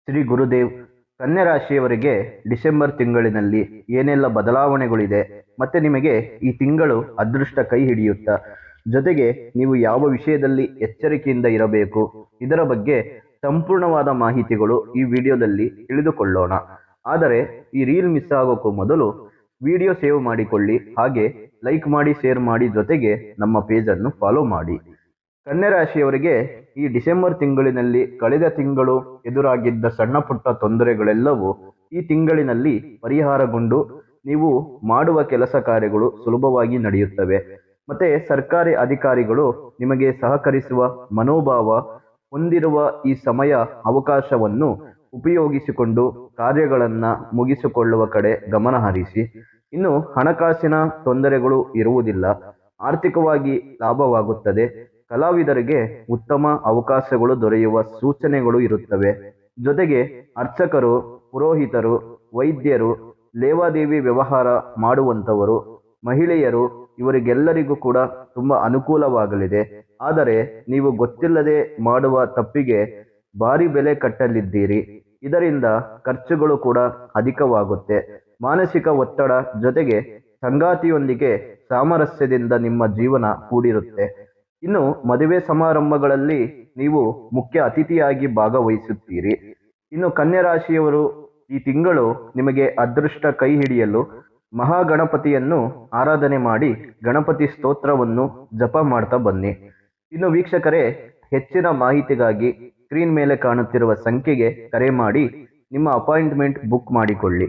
ಶ್ರೀ ಗುರುದೇವ್. ಕನ್ಯಾ ರಾಶಿಯವರಿಗೆ ಡಿಸೆಂಬರ್ ತಿಂಗಳಿನಲ್ಲಿ ಏನೆಲ್ಲ ಬದಲಾವಣೆಗಳಿದೆ ಮತ್ತೆ ನಿಮಗೆ ಈ ತಿಂಗಳು ಅದೃಷ್ಟ ಕೈ ಹಿಡಿಯುತ್ತಾ, ಜೊತೆಗೆ ನೀವು ಯಾವ ವಿಷಯದಲ್ಲಿ ಎಚ್ಚರಿಕೆಯಿಂದ ಇರಬೇಕು, ಇದರ ಬಗ್ಗೆ ಸಂಪೂರ್ಣವಾದ ಮಾಹಿತಿಗಳು ಈ ವಿಡಿಯೋದಲ್ಲಿ ತಿಳಿದುಕೊಳ್ಳೋಣ. ಆದರೆ ಈ ರೀಲ್ ಮಿಸ್ ಆಗೋಕ್ಕೂ ಮೊದಲು ವಿಡಿಯೋ ಸೇವ್ ಮಾಡಿಕೊಳ್ಳಿ, ಹಾಗೆ ಲೈಕ್ ಮಾಡಿ, ಶೇರ್ ಮಾಡಿ, ಜೊತೆಗೆ ನಮ್ಮ ಪೇಜನ್ನು ಫಾಲೋ ಮಾಡಿ. ಕನ್ಯಾ ರಾಶಿಯವರಿಗೆ ಈ ಡಿಸೆಂಬರ್ ತಿಂಗಳಿನಲ್ಲಿ ಕಳೆದ ತಿಂಗಳು ಎದುರಾಗಿದ್ದ ಸಣ್ಣ ಪುಟ್ಟ ತೊಂದರೆಗಳೆಲ್ಲವೂ ಈ ತಿಂಗಳಿನಲ್ಲಿ ಪರಿಹಾರಗೊಂಡು ನೀವು ಮಾಡುವ ಕೆಲಸ ಕಾರ್ಯಗಳು ಸುಲಭವಾಗಿ ನಡೆಯುತ್ತವೆ. ಮತ್ತೆ ಸರ್ಕಾರಿ ಅಧಿಕಾರಿಗಳು ನಿಮಗೆ ಸಹಕರಿಸುವ ಮನೋಭಾವ ಹೊಂದಿರುವ ಈ ಸಮಯ ಅವಕಾಶವನ್ನು ಉಪಯೋಗಿಸಿಕೊಂಡು ಕಾರ್ಯಗಳನ್ನ ಮುಗಿಸಿಕೊಳ್ಳುವ ಕಡೆ ಗಮನ ಹರಿಸಿ. ಇನ್ನು ಹಣಕಾಸಿನ ತೊಂದರೆಗಳು ಇರುವುದಿಲ್ಲ, ಆರ್ಥಿಕವಾಗಿ ಲಾಭವಾಗುತ್ತದೆ. ಕಲಾವಿದರಿಗೆ ಉತ್ತಮ ಅವಕಾಶಗಳು ದೊರೆಯುವ ಸೂಚನೆಗಳು ಇರುತ್ತವೆ. ಜೊತೆಗೆ ಅರ್ಚಕರು, ಪುರೋಹಿತರು, ವೈದ್ಯರು, ಲೇವಾದೇವಿ ವ್ಯವಹಾರ ಮಾಡುವಂಥವರು, ಮಹಿಳೆಯರು, ಇವರಿಗೆಲ್ಲರಿಗೂ ಕೂಡ ತುಂಬಾ ಅನುಕೂಲವಾಗಲಿದೆ. ಆದರೆ ನೀವು ಗೊತ್ತಿಲ್ಲದೆ ಮಾಡುವ ತಪ್ಪಿಗೆ ಭಾರಿ ಬೆಲೆ ಕಟ್ಟಲಿದ್ದೀರಿ. ಇದರಿಂದ ಖರ್ಚುಗಳು ಕೂಡ ಅಧಿಕವಾಗುತ್ತೆ. ಮಾನಸಿಕ ಒತ್ತಡ, ಜೊತೆಗೆ ಸಂಗಾತಿಯೊಂದಿಗೆ ಸಾಮರಸ್ಯದಿಂದ ನಿಮ್ಮ ಜೀವನ ಕೂಡಿರುತ್ತೆ. ಇನ್ನು ಮದುವೆ ಸಮಾರಂಭಗಳಲ್ಲಿ ನೀವು ಮುಖ್ಯ ಅತಿಥಿಯಾಗಿ ಭಾಗವಹಿಸುತ್ತೀರಿ. ಇನ್ನು ಕನ್ಯಾ ರಾಶಿಯವರು ಈ ತಿಂಗಳು ನಿಮಗೆ ಅದೃಷ್ಟ ಕೈ ಹಿಡಿಯಲು ಮಹಾಗಣಪತಿಯನ್ನು ಆರಾಧನೆ ಮಾಡಿ ಗಣಪತಿ ಸ್ತೋತ್ರವನ್ನು ಜಪ ಮಾಡ್ತಾ ಬನ್ನಿ. ಇನ್ನು ವೀಕ್ಷಕರೇ, ಹೆಚ್ಚಿನ ಮಾಹಿತಿಗಾಗಿ ಸ್ಕ್ರೀನ್ ಮೇಲೆ ಕಾಣುತ್ತಿರುವ ಸಂಖ್ಯೆಗೆ ಕರೆ ಮಾಡಿ ನಿಮ್ಮ ಅಪಾಯಿಂಟ್ಮೆಂಟ್ ಬುಕ್ ಮಾಡಿಕೊಳ್ಳಿ.